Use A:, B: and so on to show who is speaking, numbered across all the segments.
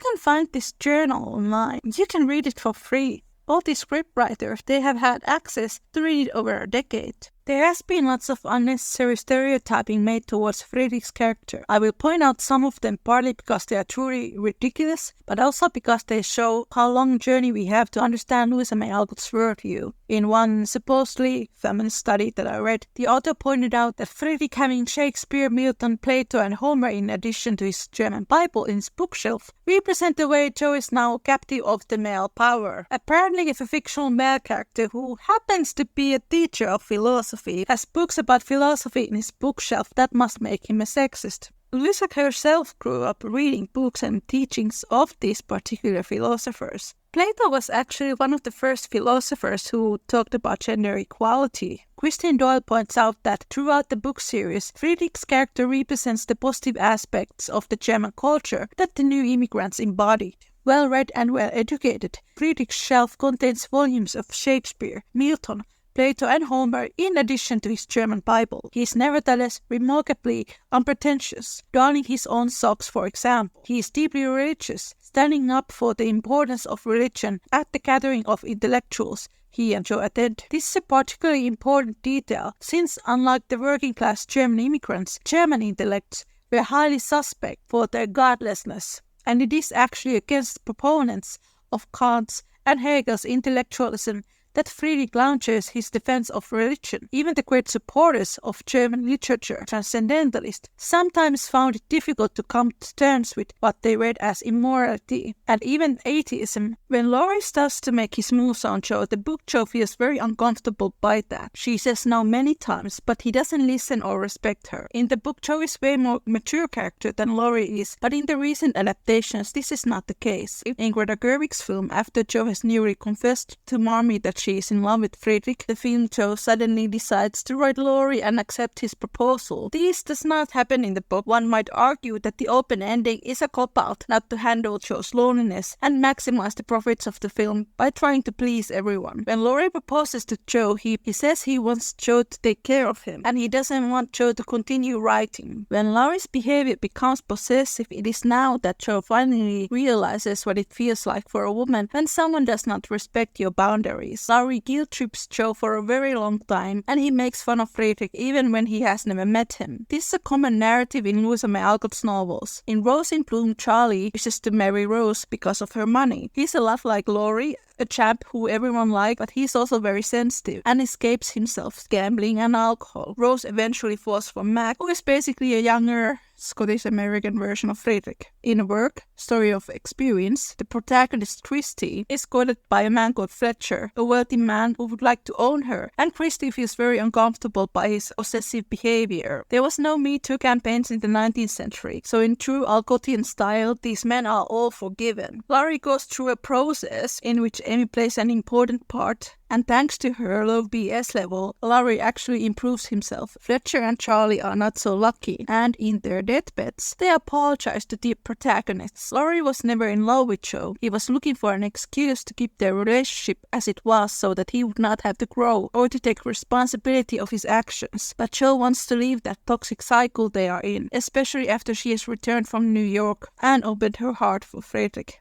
A: can find this journal online. You can read it for free. All these scriptwriters, they have had access to read it over a decade. There has been lots of unnecessary stereotyping made towards Friedrich's character. I will point out some of them partly because they are truly ridiculous, but also because they show how long a journey we have to understand Louisa May Alcott's worldview. In one supposedly feminist study that I read, the author pointed out that Friedrich, having Shakespeare, Milton, Plato and Homer in addition to his German Bible in his bookshelf, represent the way Jo is now captive of the male power. Apparently, if a fictional male character who happens to be a teacher of philosophy has books about philosophy in his bookshelf, that must make him a sexist. Louisa herself grew up reading books and teachings of these particular philosophers. Plato was actually one of the first philosophers who talked about gender equality. Christine Doyle points out that throughout the book series, Friedrich's character represents the positive aspects of the German culture that the new immigrants embodied. Well-read and well-educated, Friedrich's shelf contains volumes of Shakespeare, Milton, Plato and Homer in addition to his German Bible. He is nevertheless remarkably unpretentious, darning his own socks for example. He is deeply religious, standing up for the importance of religion at the gathering of intellectuals he and Jo attend. This is a particularly important detail since, unlike the working-class German immigrants, German intellects were highly suspect for their godlessness, and it is actually against proponents of Kant's and Hegel's intellectualism that Friedrich launches his defense of religion. Even the great supporters of German literature, transcendentalists, sometimes found it difficult to come to terms with what they read as immorality and even atheism. When Laurie starts to make his moves on Jo, the book Jo feels very uncomfortable by that. She says no many times, but he doesn't listen or respect her. In the book, Jo is way more mature character than Laurie is, but in the recent adaptations, this is not the case. In Greta Gerwig's film, after Jo has newly confessed to Marmee that she is in love with Friedrich, the film Jo suddenly decides to write Laurie and accept his proposal. This does not happen in the book. One might argue that the open ending is a cop-out not to handle Jo's loneliness and maximize the profits of the film by trying to please everyone. When Laurie proposes to Jo, he says he wants Jo to take care of him and he doesn't want Jo to continue writing. When Laurie's behavior becomes possessive, it is now that Jo finally realizes what it feels like for a woman when someone does not respect your boundaries. Laurie guilt-trips Jo for a very long time, and he makes fun of Friedrich even when he has never met him. This is a common narrative in Louisa May Alcott's novels. In Rose in Bloom, Charlie wishes to marry Rose because of her money. He's a lot like Laurie, a chap who everyone likes, but he's also very sensitive and escapes himself gambling and alcohol. Rose eventually falls for Mac, who is basically a younger Scottish-American version of Friedrich. In a work, Story of Experience, the protagonist Christy is courted by a man called Fletcher, a wealthy man who would like to own her, and Christy feels very uncomfortable by his obsessive behavior. There was no Me Too campaigns in the 19th century, so in true Alcottian style, these men are all forgiven. Laurie goes through a process in which Amy plays an important part, and thanks to her low BS level, Laurie actually improves himself. Fletcher and Charlie are not so lucky, and in their deathbeds, they apologize to the protagonists. Laurie was never in love with Jo. He was looking for an excuse to keep their relationship as it was so that he would not have to grow or to take responsibility of his actions. But Jo wants to leave that toxic cycle they are in, especially after she has returned from New York and opened her heart for Friedrich.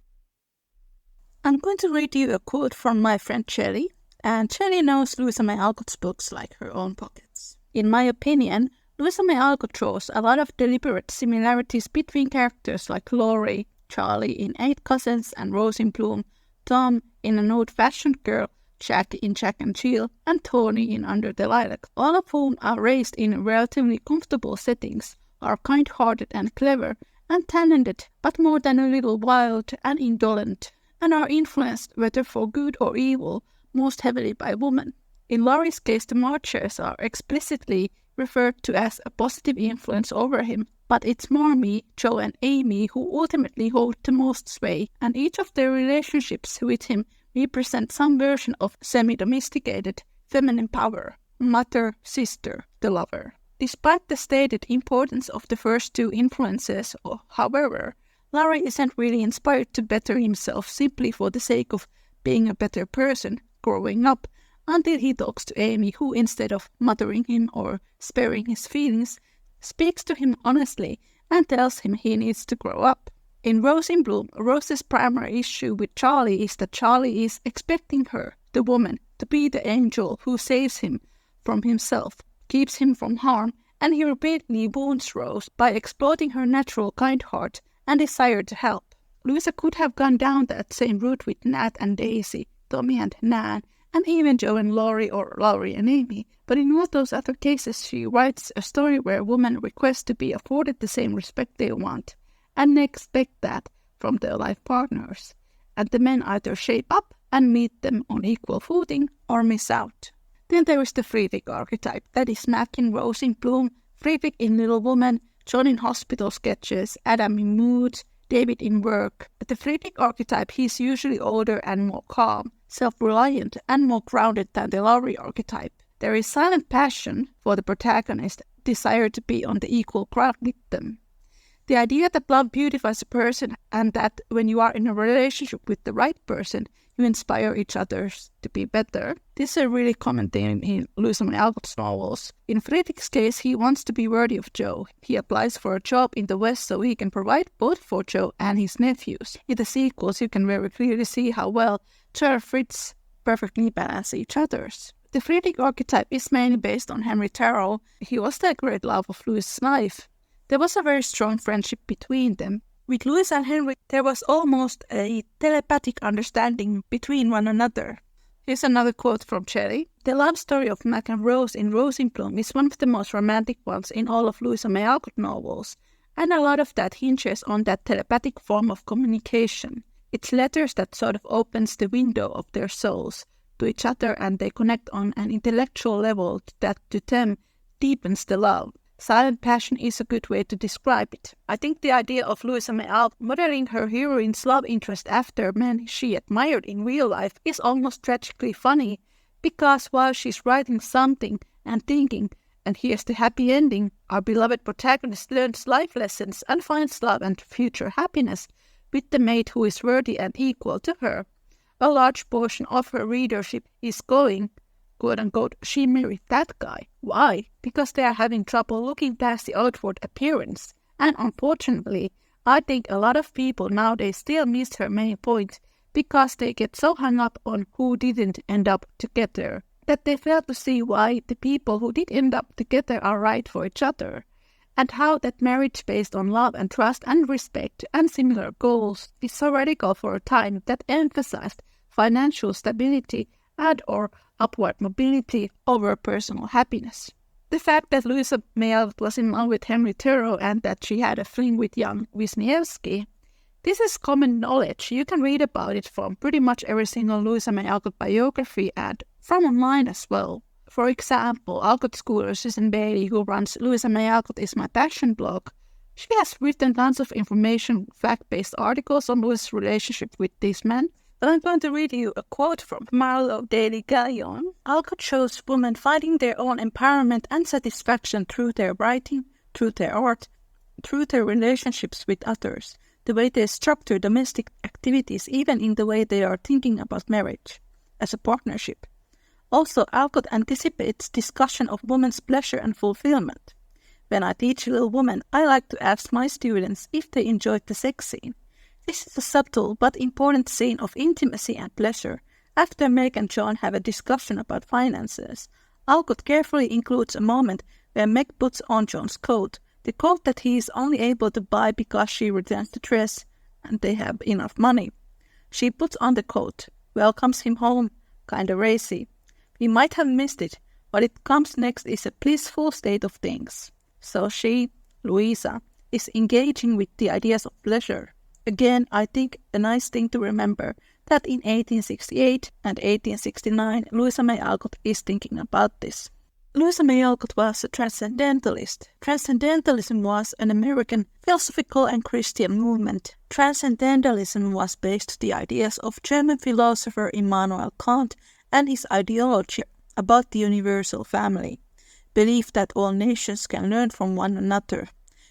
A: I'm going to read you a quote from my friend Shelley. And Shelley knows Louisa May Alcott's books like her own pockets. In my opinion, Louisa May Alcott draws a lot of deliberate similarities between characters like Laurie, Charlie in Eight Cousins and Rose in Bloom, Tom in An Old-Fashioned Girl, Jack in Jack and Jill, and Tony in Under the Lilac, all of whom are raised in relatively comfortable settings, are kind-hearted and clever, and talented, but more than a little wild and indolent, and are influenced, whether for good or evil, most heavily by women. In Laurie's case, the Marchers are explicitly referred to as a positive influence over him, but it's Marmee, Jo and Amy who ultimately hold the most sway, and each of their relationships with him represent some version of semi-domesticated feminine power, mother, sister, the lover. Despite the stated importance of the first two influences, however, Laurie isn't really inspired to better himself simply for the sake of being a better person growing up, until he talks to Amy, who instead of mothering him or sparing his feelings, speaks to him honestly and tells him he needs to grow up. In Rose in Bloom, Rose's primary issue with Charlie is that Charlie is expecting her, the woman, to be the angel who saves him from himself, keeps him from harm, and he repeatedly wounds Rose by exploiting her natural kind heart and desire to help. Louisa could have gone down that same route with Nat and Daisy, Tommy and Nan, and even Jo and Laurie or Laurie and Amy, but in all those other cases she writes a story where women request to be afforded the same respect they want, and they expect that from their life partners, and the men either shape up and meet them on equal footing or miss out. Then there is the Friedrich archetype, that is Mac in Rose in Bloom, Friedrich in Little Woman, John in Hospital Sketches, Adam in Moods, David in Work. But the Friedrich archetype, he is usually older and more calm, self-reliant and more grounded than the Laurie archetype. There is silent passion for the protagonist, desire to be on the equal ground with them. The idea that love beautifies a person and that when you are in a relationship with the right person, you inspire each other to be better. This is a really common theme in Louisa May Alcott's novels. In Friedrich's case, he wants to be worthy of Jo. He applies for a job in the West so he can provide both for Jo and his nephews. In the sequels, you can very clearly see how well Jo and Fritz perfectly balance each other's. The Friedrich archetype is mainly based on Henry Thoreau. He was the great love of Louisa's life. There was a very strong friendship between them. With Louisa and Henry, there was almost a telepathic understanding between one another. Here's another quote from Shelley. The love story of Mac and Rose in Rose in Bloom is one of the most romantic ones in all of Louisa May Alcott novels, and a lot of that hinges on that telepathic form of communication. It's letters that sort of opens the window of their souls to each other, and they connect on an intellectual level that to them deepens the love. Silent passion is a good way to describe it. I think the idea of Louisa May Alcott modeling her heroine's love interest after men she admired in real life is almost tragically funny, because while she's writing something and thinking, and here's the happy ending, our beloved protagonist learns life lessons and finds love and future happiness with the mate who is worthy and equal to her. A large portion of her readership is going, quote-unquote, she married that guy. Why? Because they are having trouble looking past the outward appearance. And unfortunately, I think a lot of people nowadays still miss her main point because they get so hung up on who didn't end up together that they fail to see why the people who did end up together are right for each other, and how that marriage based on love and trust and respect and similar goals is so radical for a time that emphasized financial stability and or upward mobility over personal happiness. The fact that Louisa May Alcott was in love with Henry Thoreau and that she had a fling with young Wisniewski, this is common knowledge. You can read about it from pretty much every single Louisa May Alcott biography and from online as well. For example, Alcott schooler Susan Bailey, who runs Louisa May Alcott is My Passion blog, she has written tons of information, fact-based articles on Louisa's relationship with these men. But I'm going to read you a quote from Marlowe Daily Galleon. Alcott shows women finding their own empowerment and satisfaction through their writing, through their art, through their relationships with others, the way they structure domestic activities, even in the way they are thinking about marriage as a partnership. Also, Alcott anticipates discussion of women's pleasure and fulfillment. When I teach Little Women, I like to ask my students if they enjoyed the sex scene. This is a subtle but important scene of intimacy and pleasure. After Meg and John have a discussion about finances, Alcott carefully includes a moment where Meg puts on John's coat, the coat that he is only able to buy because she returns the dress and they have enough money. She puts on the coat, welcomes him home, kinda racy. We might have missed it, but it comes next is a blissful state of things. So she, Louisa, is engaging with the ideas of pleasure. Again, I think a nice thing to remember that in 1868 and 1869, Louisa May Alcott is thinking about this. Louisa May Alcott was a transcendentalist. Transcendentalism was an American philosophical and Christian movement. Transcendentalism was based on the ideas of German philosopher Immanuel Kant and his ideology about the universal family, belief that all nations can learn from one another.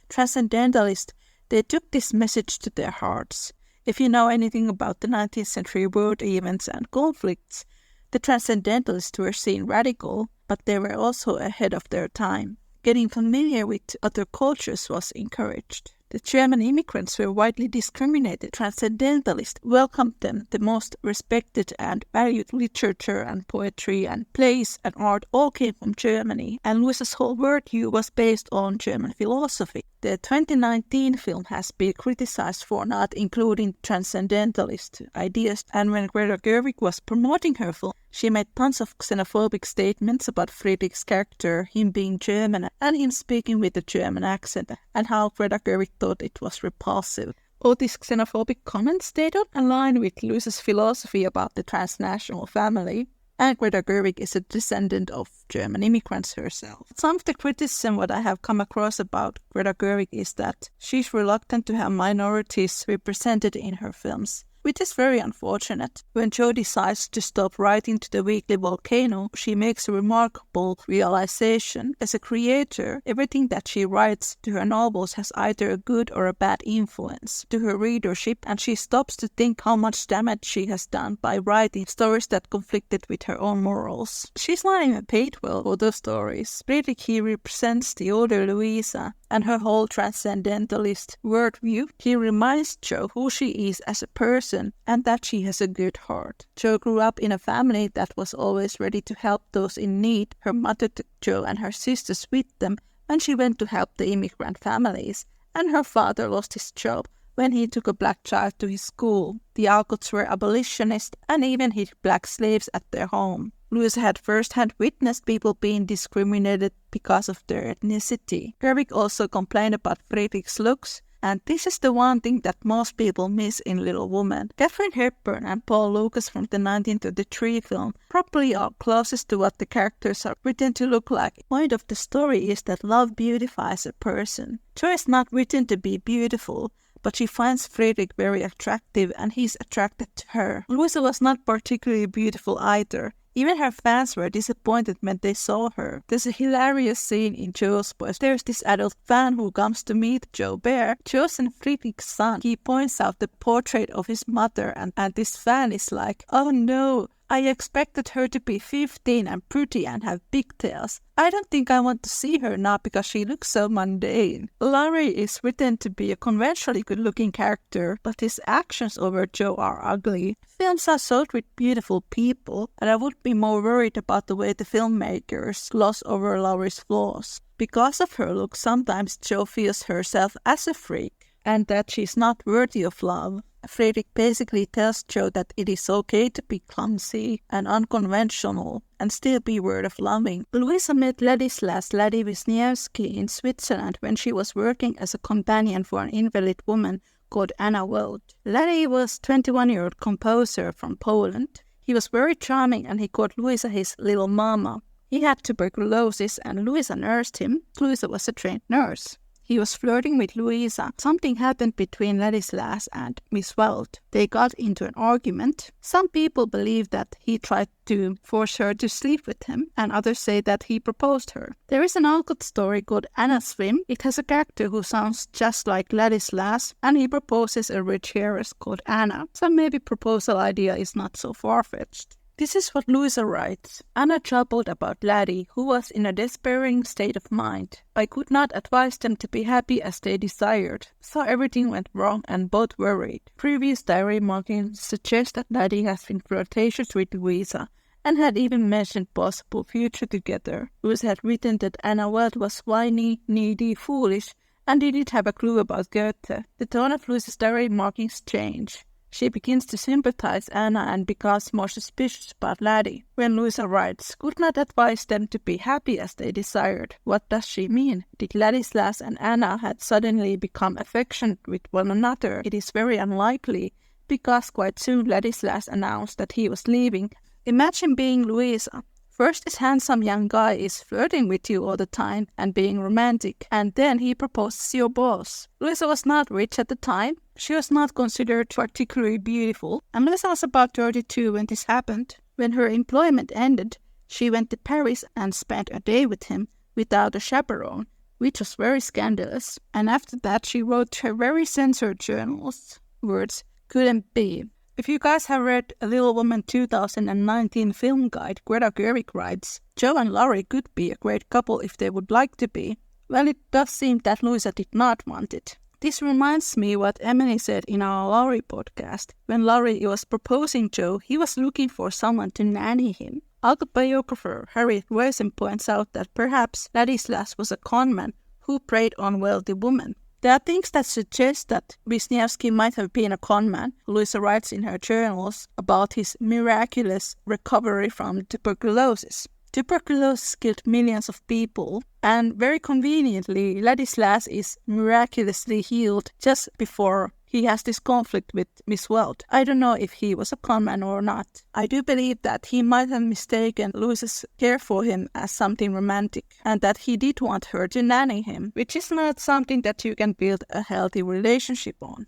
A: Transcendentalists, they took this message to their hearts. If you know anything about the 19th century world events and conflicts, the Transcendentalists were seen radical, but they were also ahead of their time. Getting familiar with other cultures was encouraged. The German immigrants were widely discriminated. Transcendentalists welcomed them. The most respected and valued literature and poetry and plays and art all came from Germany, and Louisa's whole worldview was based on German philosophy. The 2019 film has been criticized for not including transcendentalist ideas, and when Greta Gerwig was promoting her film, she made tons of xenophobic statements about Friedrich's character, him being German, and him speaking with a German accent, and how Greta Gerwig thought it was repulsive. All these xenophobic comments, they don't align with Louisa's philosophy about the transnational family. And Greta Gerwig is a descendant of German immigrants herself. Some of the criticism what I have come across about Greta Gerwig is that she's reluctant to have minorities represented in her films, which is very unfortunate. When Jo decides to stop writing to the weekly Volcano, she makes a remarkable realization. As a creator, everything that she writes to her novels has either a good or a bad influence to her readership, and she stops to think how much damage she has done by writing stories that conflicted with her own morals. She's not even paid well for those stories. Friedrich, he represents the older Louisa and her whole transcendentalist worldview. He reminds Jo who she is as a person and that she has a good heart. Jo grew up in a family that was always ready to help those in need. Her mother took Jo and her sisters with them when she went to help the immigrant families, and her father lost his job when he took a black child to his school. The Alcotts were abolitionists and even hid black slaves at their home. Louisa had first-hand witnessed people being discriminated because of their ethnicity. Gerwig also complained about Friedrich's looks, and this is the one thing that most people miss in Little Women. Katharine Hepburn and Paul Lucas from the 1933 film probably are closest to what the characters are written to look like. The point of the story is that love beautifies a person. Jo is not written to be beautiful, but she finds Friedrich very attractive and he's attracted to her. Louisa was not particularly beautiful either. Even her fans were disappointed when they saw her. There's a hilarious scene in Jo's voice. There's this adult fan who comes to meet Jo Bear, Jo's and Friedrich's son. He points out the portrait of his mother, and this fan is like, "Oh no, I expected her to be 15 and pretty and have pigtails. I don't think I want to see her now because she looks so mundane." Laurie is written to be a conventionally good-looking character, but his actions over Jo are ugly. Films are sold with beautiful people, and I would be more worried about the way the filmmakers gloss over Laurie's flaws. Because of her look, sometimes Jo feels herself as a freak, and that she's not worthy of love. Friedrich basically tells Jo that it is okay to be clumsy and unconventional and still be worth loving. Louisa met Ladislas Wisniewski in Switzerland when she was working as a companion for an invalid woman called Anna Wold. Laddie was a 21-year-old composer from Poland. He was very charming and he called Louisa his little mama. He had tuberculosis and Louisa nursed him. Louisa was a trained nurse. He was flirting with Louisa. Something happened between Ladislas and Miss Weld. They got into an argument. Some people believe that he tried to force her to sleep with him, and others say that he proposed her. There is an Alcott story called Anna Swim. It has a character who sounds just like Ladislas, and he proposes a rich heiress called Anna. So maybe proposal idea is not so far-fetched. This is what Louisa writes. Anna troubled about Laddie, who was in a despairing state of mind. I could not advise them to be happy as they desired, so everything went wrong and both worried. Previous diary markings suggest that Laddie has been flirtatious with Louisa, and had even mentioned possible future together. Louisa had written that Anna Weld was whiny, needy, foolish, and didn't have a clue about Goethe. The tone of Louisa's diary markings change. She begins to sympathize Anna and becomes more suspicious about Laddie. When Louisa writes, could not advise them to be happy as they desired. What does she mean? Did Ladislas and Anna had suddenly become affectionate with one another? It is very unlikely, because quite soon Ladislas announced that he was leaving. Imagine being Louisa. First, this handsome young guy is flirting with you all the time and being romantic, and then he proposes your boss. Louisa was not rich at the time. She was not considered particularly beautiful, and Louisa was about 32 when this happened. When her employment ended, she went to Paris and spent a day with him without a chaperone, which was very scandalous. And after that, she wrote her very censored journals. Words couldn't be. If you guys have read A Little Woman 2019 film guide, Greta Gerwig writes, Jo and Laurie could be a great couple if they would like to be. Well, it does seem that Louisa did not want it. This reminds me what Emily said in our Laurie podcast. When Laurie was proposing Jo, he was looking for someone to nanny him. Alcott biographer Harriet Weisen points out that perhaps Ladislas was a conman who preyed on wealthy women. There are things that suggest that Wisniewski might have been a conman. Louisa writes in her journals about his miraculous recovery from tuberculosis. Tuberculosis killed millions of people, and very conveniently, Ladislas is miraculously healed just before he has this conflict with Miss Weld. I don't know if he was a conman or not. I do believe that he might have mistaken Louisa's care for him as something romantic, and that he did want her to nanny him, which is not something that you can build a healthy relationship on.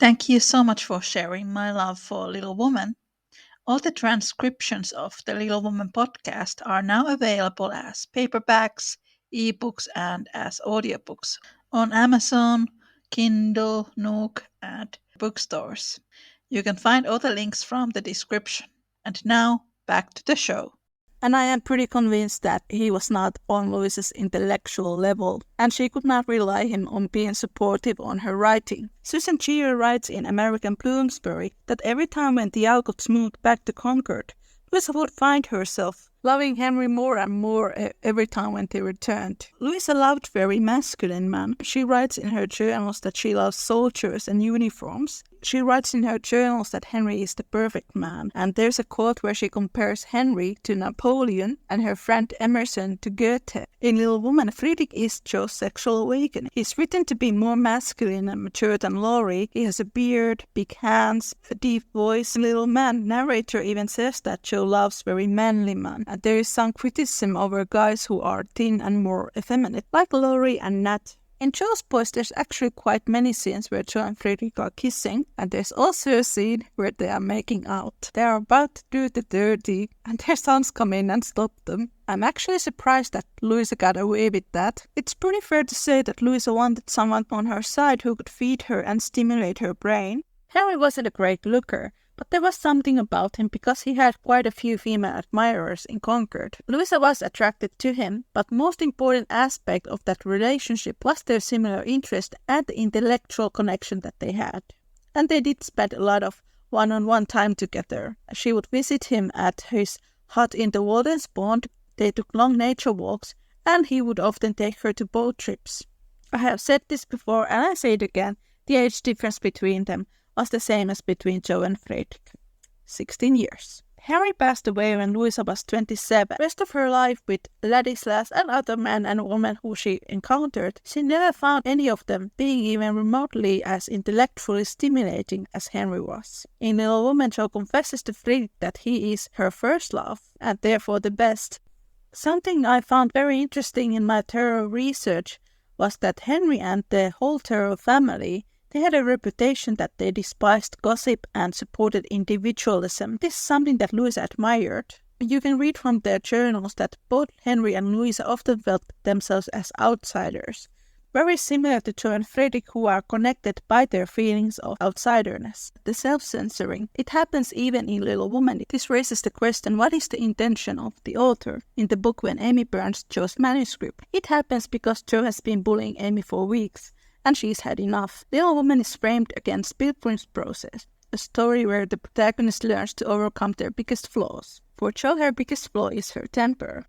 B: Thank you so much for sharing my love for Little Woman. All the transcriptions of the Little Woman podcast are now available as paperbacks, ebooks, and as audiobooks on Amazon, Kindle, Nook, and bookstores. You can find all the links from the description. And now, back to the show.
A: And I am pretty convinced that he was not on Louisa's intellectual level, and she could not rely him on being supportive on her writing. Susan Cheer writes in American Bloomsbury that every time when the Alcotts moved back to Concord, Louisa would find herself loving Henry more and more every time when they returned. Louisa loved very masculine men. She writes in her journals that she loves soldiers and uniforms. She writes in her journals that Henry is the perfect man, and there's a quote where she compares Henry to Napoleon and her friend Emerson to Goethe. In Little Woman, Friedrich is Jo's sexual awakening. He's written to be more masculine and mature than Laurie. He has a beard, big hands, a deep voice. Little Man narrator even says that Jo loves very manly men, and there is some criticism over guys who are thin and more effeminate, like Laurie and Nat. In Jo's Boys, there's actually quite many scenes where Jo and Friedrich are kissing, and there's also a scene where they are making out. They are about to do the dirty, and their sons come in and stop them. I'm actually surprised that Louisa got away with that. It's pretty fair to say that Louisa wanted someone on her side who could feed her and stimulate her brain. Henry wasn't a great looker, but there was something about him because he had quite a few female admirers in Concord. Louisa was attracted to him, but most important aspect of that relationship was their similar interest and the intellectual connection that they had. And they did spend a lot of one-on-one time together. She would visit him at his hut in the Walden's Pond, they took long nature walks, and he would often take her to boat trips. I have said this before and I say it again, the age difference between them was the same as between Jo and Friedrich, 16 years. Henry passed away when Louisa was 27. The rest of her life with Ladislas and other men and women who she encountered, she never found any of them being even remotely as intellectually stimulating as Henry was. In Little Woman, Jo confesses to Friedrich that he is her first love, and therefore the best. Something I found very interesting in my Terror research was that Henry and the whole Terror family, they had a reputation that they despised gossip and supported individualism. This is something that Louisa admired. You can read from their journals that both Henry and Louisa often felt themselves as outsiders, very similar to Jo and Friedrich, who are connected by their feelings of outsiderness. The self-censoring, it happens even in Little Woman. This raises the question, what is the intention of the author? In the book When Amy Burns Jo's Manuscript, it happens because Jo has been bullying Amy for weeks, and she's had enough. Little Woman is framed against Pilgrim's Process, a story where the protagonist learns to overcome their biggest flaws. For Jo, her biggest flaw is her temper.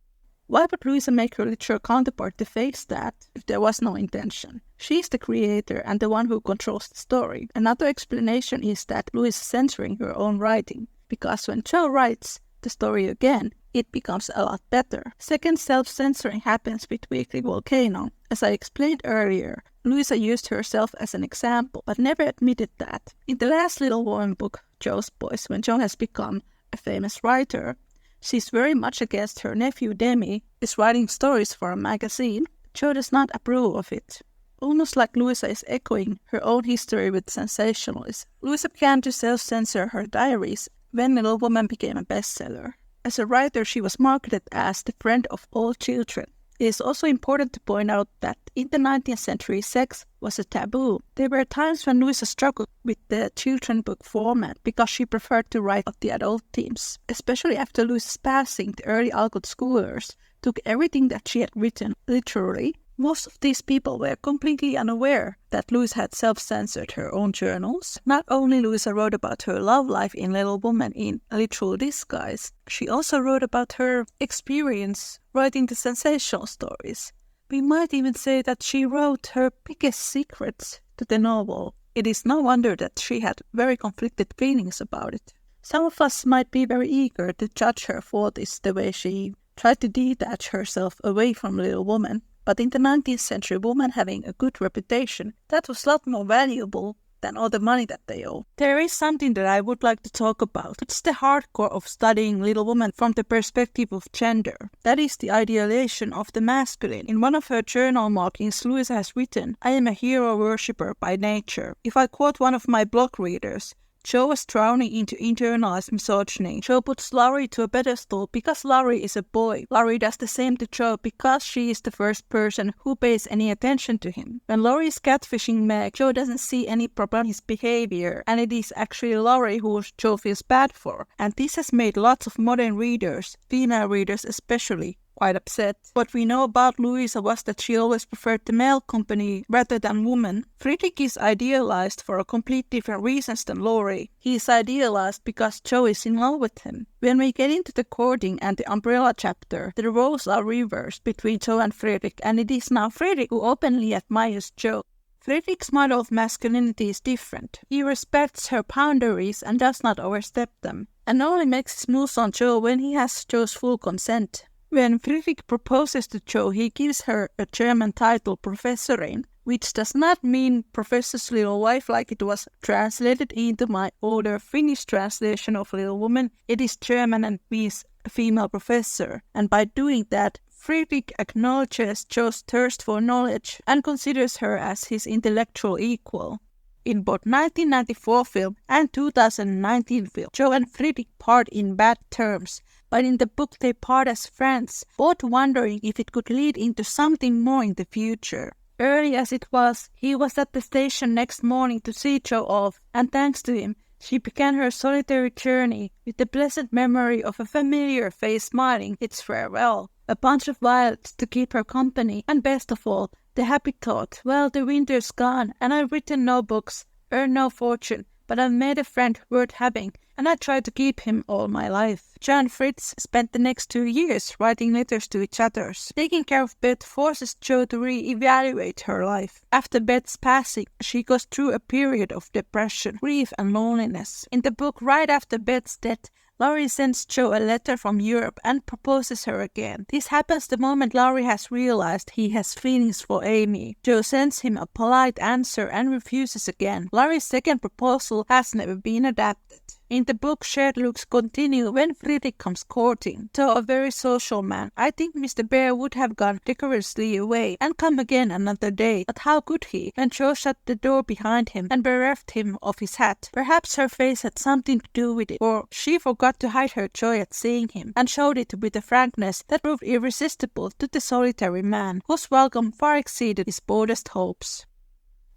A: Why would Louisa make her literal counterpart to face that if there was no intention? She is the creator and the one who controls the story. Another explanation is that Louisa is censoring her own writing, because when Jo writes the story again, it becomes a lot better. Second, self-censoring happens with Weekly Volcano. As I explained earlier, Louisa used herself as an example, but never admitted that. In the last Little Woman book, Jo's Boys, when Jo has become a famous writer, she's very much against her nephew Demi is writing stories for a magazine. Jo does not approve of it. Almost like Louisa is echoing her own history with sensationalism. Louisa began to self-censor her diaries when Little Woman became a bestseller. As a writer, she was marketed as the friend of all children. It is also important to point out that in the 19th century, sex was a taboo. There were times when Louisa struggled with the children book format because she preferred to write of the adult themes. Especially after Louisa's passing, the early Alcott schoolers took everything that she had written literally. Most of these people were completely unaware that Louisa had self-censored her own journals. Not only Louisa wrote about her love life in Little Woman in literal disguise, she also wrote about her experience writing the sensational stories. We might even say that she wrote her biggest secrets to the novel. It is no wonder that she had very conflicted feelings about it. Some of us might be very eager to judge her for this, the way she tried to detach herself away from Little Woman. But in the 19th century, women having a good reputation, that was a lot more valuable than all the money that they owe. There is something that I would like to talk about. It's the hardcore of studying Little Woman from the perspective of gender. That is the idealization of the masculine. In one of her journal markings, Louisa has written, "I am a hero worshipper by nature." If I quote one of my blog readers, Jo was drowning into internalized misogyny. Jo puts Laurie to a pedestal because Laurie is a boy. Laurie does the same to Jo because she is the first person who pays any attention to him. When Laurie is catfishing Meg, Jo doesn't see any problem in his behavior, and it is actually Laurie who Jo feels bad for. And this has made lots of modern readers, female readers especially, quite upset. What we know about Louisa was that she always preferred the male company rather than women. Friedrich is idealized for a complete different reasons than Laurie. He is idealized because Jo is in love with him. When we get into the courting and the umbrella chapter, the roles are reversed between Jo and Friedrich, and it is now Friedrich who openly admires Jo. Friedrich's model of masculinity is different. He respects her boundaries and does not overstep them, and only makes his moves on Jo when he has Jo's full consent. When Friedrich proposes to Jo, he gives her a German title, Professorin, which does not mean professor's little wife like it was translated into my older Finnish translation of Little Woman. It is German and means a female professor, and by doing that, Friedrich acknowledges Jo's thirst for knowledge and considers her as his intellectual equal. In both 1994 film and 2019 film, Jo and Friedrich part in bad terms, but in the book they part as friends, both wondering if it could lead into something more in the future. Early as it was, he was at the station next morning to see Jo off, and thanks to him, she began her solitary journey with the pleasant memory of a familiar face smiling its farewell, a bunch of violets to keep her company, and best of all, the happy thought, well, the winter's gone, and I've written no books, earned no fortune, but I've made a friend worth having, and I tried to keep him all my life. Jo and Fritz spent the next 2 years writing letters to each other. Taking care of Beth forces Jo to re-evaluate her life. After Beth's passing, she goes through a period of depression, grief and loneliness. In the book right after Beth's death, Laurie sends Jo a letter from Europe and proposes her again. This happens the moment Laurie has realized he has feelings for Amy. Jo sends him a polite answer and refuses again. Laurie's second proposal has never been adapted. In the book, shared looks continue when Friedrich comes courting. Though a very social man, I think Mr. Bear would have gone decorously away and come again another day. But how could he, when Jo shut the door behind him and bereft him of his hat? Perhaps her face had something to do with it, or she forgot to hide her joy at seeing him, and showed it with a frankness that proved irresistible to the solitary man, whose welcome far exceeded his boldest hopes.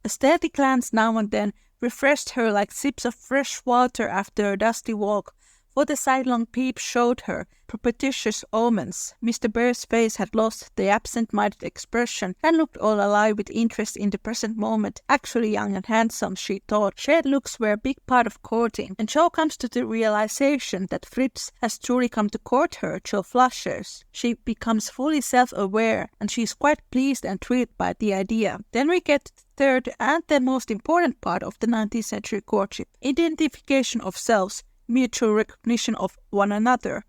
A: A stealthy glance now and then refreshed her like sips of fresh water after a dusty walk, for the sidelong peep showed her propitious omens. Mr. Bear's face had lost the absent-minded expression and looked all alive with interest in the present moment. Actually young and handsome, she thought. Shared looks were a big part of courting, and Jo comes to the realization that Fritz has truly come to court her. Jo flushes. She becomes fully self-aware, and she is quite pleased and thrilled by the idea. Then we get to the third and the most important part of the 19th century courtship, identification of selves, mutual recognition of one another,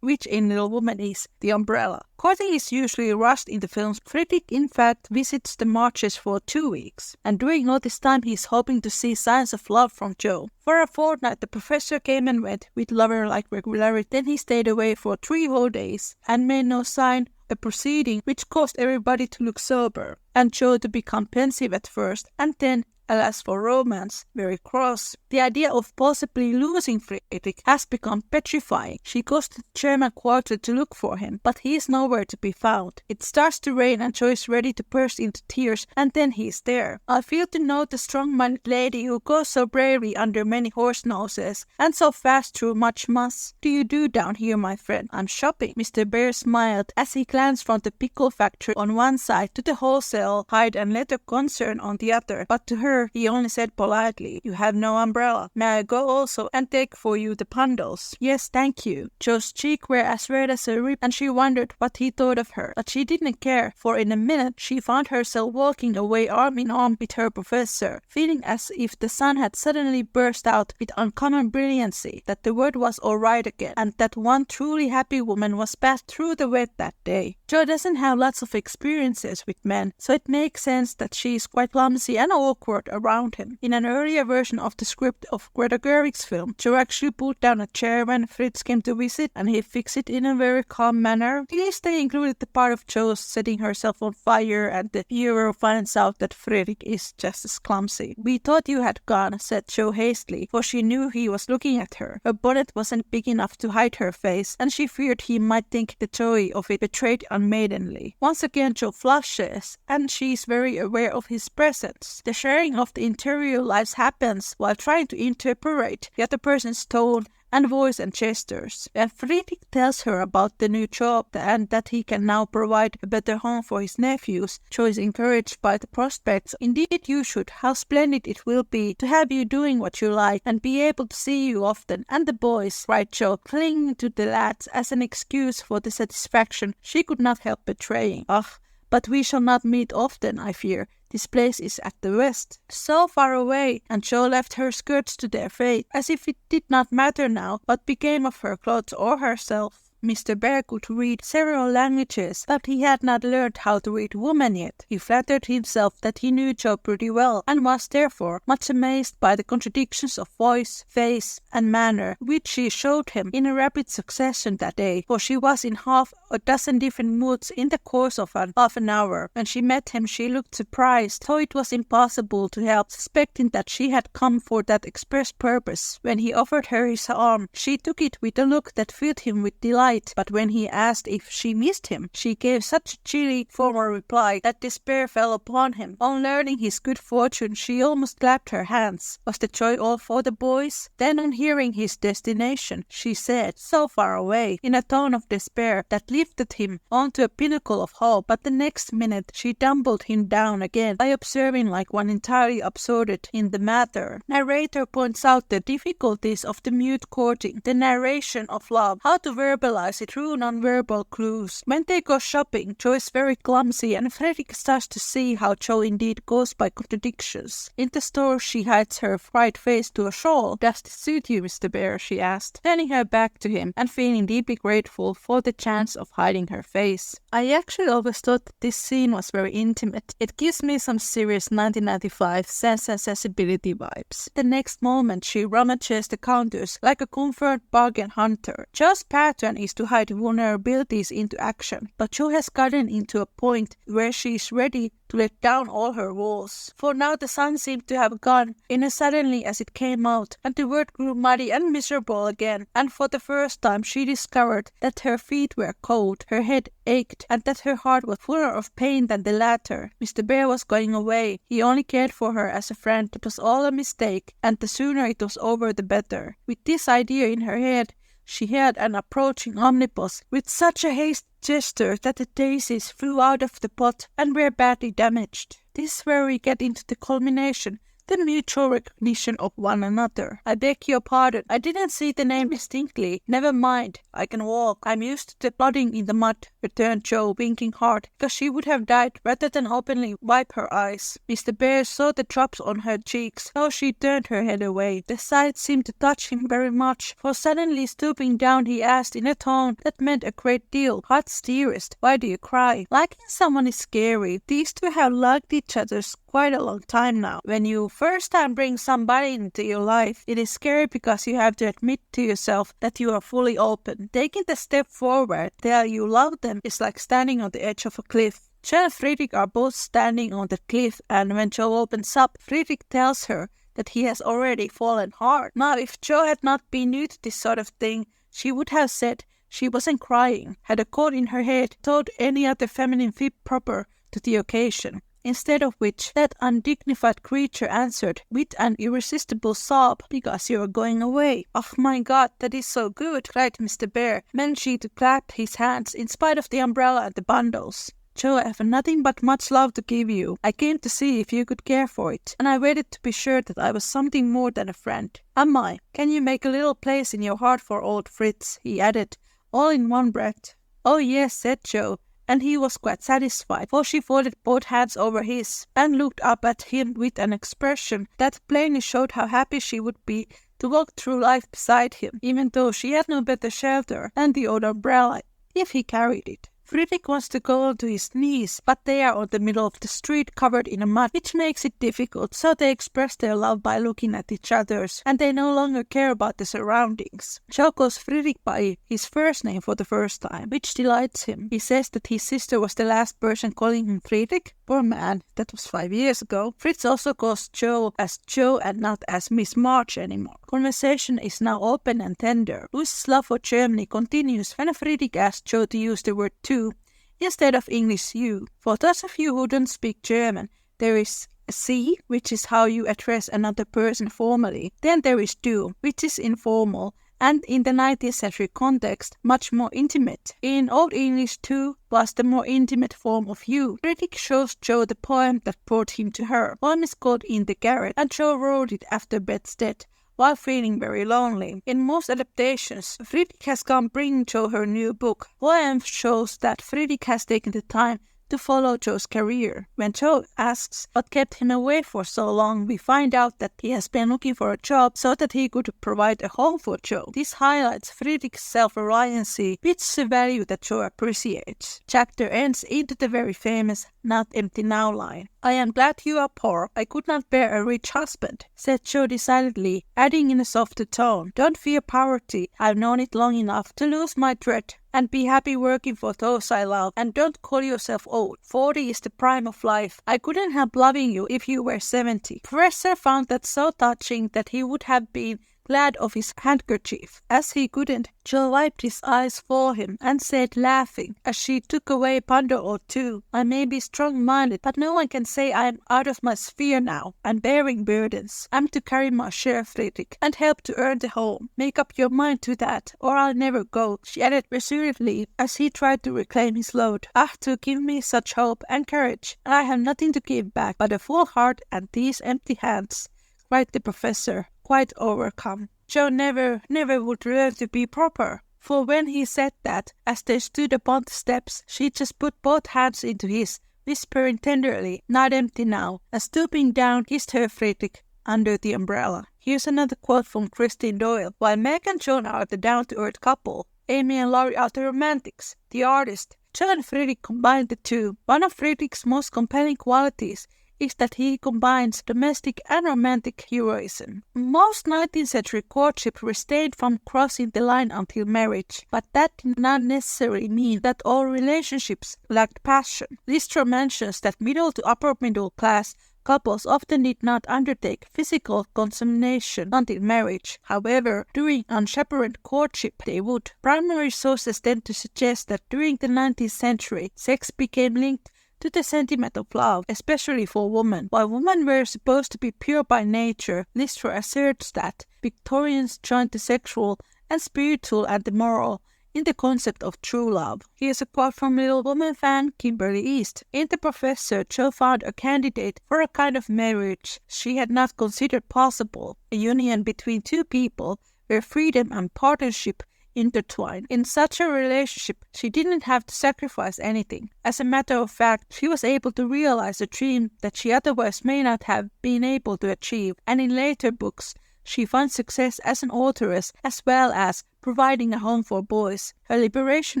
A: which in Little Woman is the umbrella. Courting is usually rushed in the films. Friedrich in fact visits the Marches for 2 weeks, and during all this time he is hoping to see signs of love from Jo. For a fortnight the professor came and went with lover-like regularity, then he stayed away for 3 whole days and made no sign, a proceeding which caused everybody to look sober, and Jo to become pensive at first, and then and as for romance, very cross. The idea of possibly losing Friedrich has become petrifying. She goes to the German quarter to look for him, but he is nowhere to be found. It starts to rain and Jo is ready to burst into tears, and then he is there. I feel to know the strong-minded lady who goes so bravely under many horse noses and so fast through much muss. Do you do down here, my friend? I'm shopping. Mr. Bear smiled as he glanced from the pickle factory on one side to the wholesale hide and leather concern on the other, but to her he only said politely, "You have no umbrella. May I go also and take for you the bundles?" "Yes, thank you." Jo's cheeks were as red as a rib, and she wondered what he thought of her, but she didn't care, for in a minute she found herself walking away arm in arm with her professor, feeling as if the sun had suddenly burst out with uncommon brilliancy, that the world was all right again, and that one truly happy woman was passed through the wet that day. Jo doesn't have lots of experiences with men, so it makes sense that she is quite clumsy and awkward around him. In an earlier version of the script of Greta Gerwig's film, Jo actually pulled down a chair when Fritz came to visit, and he fixed it in a very calm manner. At least they included the part of Jo setting herself on fire, and the viewer finds out that Friedrich is just as clumsy. "We thought you had gone," said Jo hastily, for she knew he was looking at her. Her bonnet wasn't big enough to hide her face, and she feared he might think the joy of it betrayed unmaidenly. Once again Jo flushes, and she is very aware of his presence. The sharing of the interior lives happens while trying to interpret the other person's tone and voice and gestures. When Friedrich tells her about the new job and that he can now provide a better home for his nephews, Jo is encouraged by the prospects. "Indeed you should. How splendid it will be to have you doing what you like and be able to see you often. And the boys," cried Jo, clinging to the lads as an excuse for the satisfaction she could not help betraying. "Ugh, but we shall not meet often, I fear. This place is at the west, so far away," and Jo left her skirts to their fate, as if it did not matter now what became of her clothes or herself. Mr. Bear could read several languages, but he had not learned how to read woman yet. He flattered himself that he knew Jo pretty well, and was therefore much amazed by the contradictions of voice, face, and manner which she showed him in a rapid succession that day, for she was in half a dozen different moods in the course of half an hour. When she met him she looked surprised, though it was impossible to help suspecting that she had come for that express purpose. When he offered her his arm, she took it with a look that filled him with delight. But when he asked if she missed him, she gave such a chilly, formal reply that despair fell upon him. On learning his good fortune, she almost clapped her hands. Was the joy all for the boys? Then on hearing his destination, she said, "So far away," in a tone of despair that lifted him onto a pinnacle of hope, but the next minute she tumbled him down again by observing like one entirely absorbed in the matter. Narrator points out the difficulties of the mute courting, the narration of love, how to verbalize it through non-verbal clues. When they go shopping, Jo is very clumsy, and Friedrich starts to see how Jo indeed goes by contradictions. In the store she hides her fried face to a shawl. "Does this suit you, Mr. Bear?" she asked, turning her back to him and feeling deeply grateful for the chance of hiding her face. "I actually always thought that this scene was very intimate. It gives me some serious 1995 Sense and Sensibility vibes." The next moment she rummages the counters like a confirmed bargain hunter. Jo's pattern is to hide vulnerabilities into action, but Jo has gotten into a point where she is ready to let down all her walls. For now the sun seemed to have gone in as suddenly as it came out, and the world grew muddy and miserable again, and for the first time she discovered that her feet were cold, her head ached, and that her heart was fuller of pain than the latter. Mr. Bear was going away. He only cared for her as a friend. It was all a mistake, and the sooner it was over the better. With this idea in her head, she hailed an approaching omnibus with such a hasty gesture that the daisies flew out of the pot and were badly damaged. This is where we get into the culmination, the mutual recognition of one another. "I beg your pardon, I didn't see the name distinctly. Never mind, I can walk. I'm used to the plodding in the mud," returned Jo, winking hard, because she would have died rather than openly wipe her eyes. Mr. Bear saw the drops on her cheeks, so she turned her head away. The sight seemed to touch him very much, for suddenly stooping down he asked in a tone that meant a great deal, "Heart's dearest, why do you cry?" Liking someone is scary. These two have liked each other quite a long time now. When you first time bring somebody into your life, it is scary because you have to admit to yourself that you are fully open. Taking the step forward, tell you love them, is like standing on the edge of a cliff. Jo and Friedrich are both standing on the cliff, and when Jo opens up, Friedrich tells her that he has already fallen hard. Now, if Jo had not been new to this sort of thing, she would have said she wasn't crying, had a chord in her head, thought any other feminine fit proper to the occasion. Instead of which, that undignified creature answered with an irresistible sob, "Because you are going away." "Oh my God, that is so good," cried Mr. Bear, managing to clap his hands in spite of the umbrella and the bundles. "Jo, I have nothing but much love to give you. I came to see if you could care for it, and I waited to be sure that I was something more than a friend. Am I? Can you make a little place in your heart for old Fritz?" he added, all in one breath. "Oh yes," said Jo, and he was quite satisfied, for she folded both hands over his and looked up at him with an expression that plainly showed how happy she would be to walk through life beside him, even though she had no better shelter than the old umbrella, if he carried it. Friedrich wants to go on to his knees, but they are on the middle of the street covered in mud, which makes it difficult, so they express their love by looking at each other's, and they no longer care about the surroundings. Jo calls Friedrich by his first name for the first time, which delights him. He says that his sister was the last person calling him Friedrich. Poor man, that was 5 years ago. Fritz also calls Jo as Jo and not as Miss March anymore. Conversation is now open and tender. Louisa's love for Germany continues when Friedrich asks Jo to use the word "tu" instead of English "you." For those of you who don't speak German, there is Sie, which is how you address another person formally. Then there is "du," which is informal, and in the 19th century context, much more intimate. In Old English, "tu" was the more intimate form of "you." Friedrich shows Jo the poem that brought him to her. The poem is called "In the Garret," and Jo wrote it after Beth's death, while feeling very lonely. In most adaptations, Friedrich has come bringing Jo her new book. Poem shows that Friedrich has taken the time to follow Jo's career. When Jo asks what kept him away for so long, we find out that he has been looking for a job so that he could provide a home for Jo. This highlights Friedrich's self-reliancy, which is a value that Jo appreciates. Chapter ends into the very famous "Not empty now" line. "I am glad you are poor. I could not bear a rich husband," said Jo decidedly, adding in a softer tone, "Don't fear poverty. I've known it long enough to lose my dread and be happy working for those I love. And don't call yourself old. 40 is the prime of life. I couldn't help loving you if you were 70. Professor found that so touching that he would have been glad of his handkerchief. As he couldn't, Jo wiped his eyes for him and said, laughing, as she took away a bundle or two, "I may be strong-minded, but no one can say I am out of my sphere now. I'm bearing burdens. I'm to carry my share, Friedrich, and help to earn the home. Make up your mind to that, or I'll never go," she added resolutely as he tried to reclaim his load. "Ah, to give me such hope and courage, and I have nothing to give back but a full heart and these empty hands," cried the professor, quite overcome. Jo never would learn to be proper, for when he said that, as they stood upon the steps, she just put both hands into his, whispering tenderly, "Not empty now," and stooping down, kissed her Friedrich under the umbrella. Here's another quote from Christine Doyle. "While Meg and Joan are the down-to-earth couple, Amy and Laurie are the romantics, the artists. Jo and Friedrich combine the two. One of Friedrich's most compelling qualities is that he combines domestic and romantic heroism. Most 19th century courtship restrained from crossing the line until marriage, but that did not necessarily mean that all relationships lacked passion. Listro mentions that middle to upper middle class couples often did not undertake physical consummation until marriage. However, during unchaperoned courtship they would. Primary sources tend to suggest that during the 19th century, sex became linked to the sentiment of love, especially for women. While women were supposed to be pure by nature, Listro asserts that Victorians joined the sexual and spiritual and the moral in the concept of true love. Here's a quote from Little Woman fan Kimberly East. "In The Professor, Jo found a candidate for a kind of marriage she had not considered possible, a union between two people where freedom and partnership intertwined. In such a relationship, she didn't have to sacrifice anything. As a matter of fact, she was able to realize a dream that she otherwise may not have been able to achieve, and in later books, she finds success as an authoress as well as providing a home for boys. Her liberation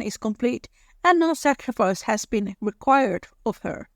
A: is complete, and no sacrifice has been required of her."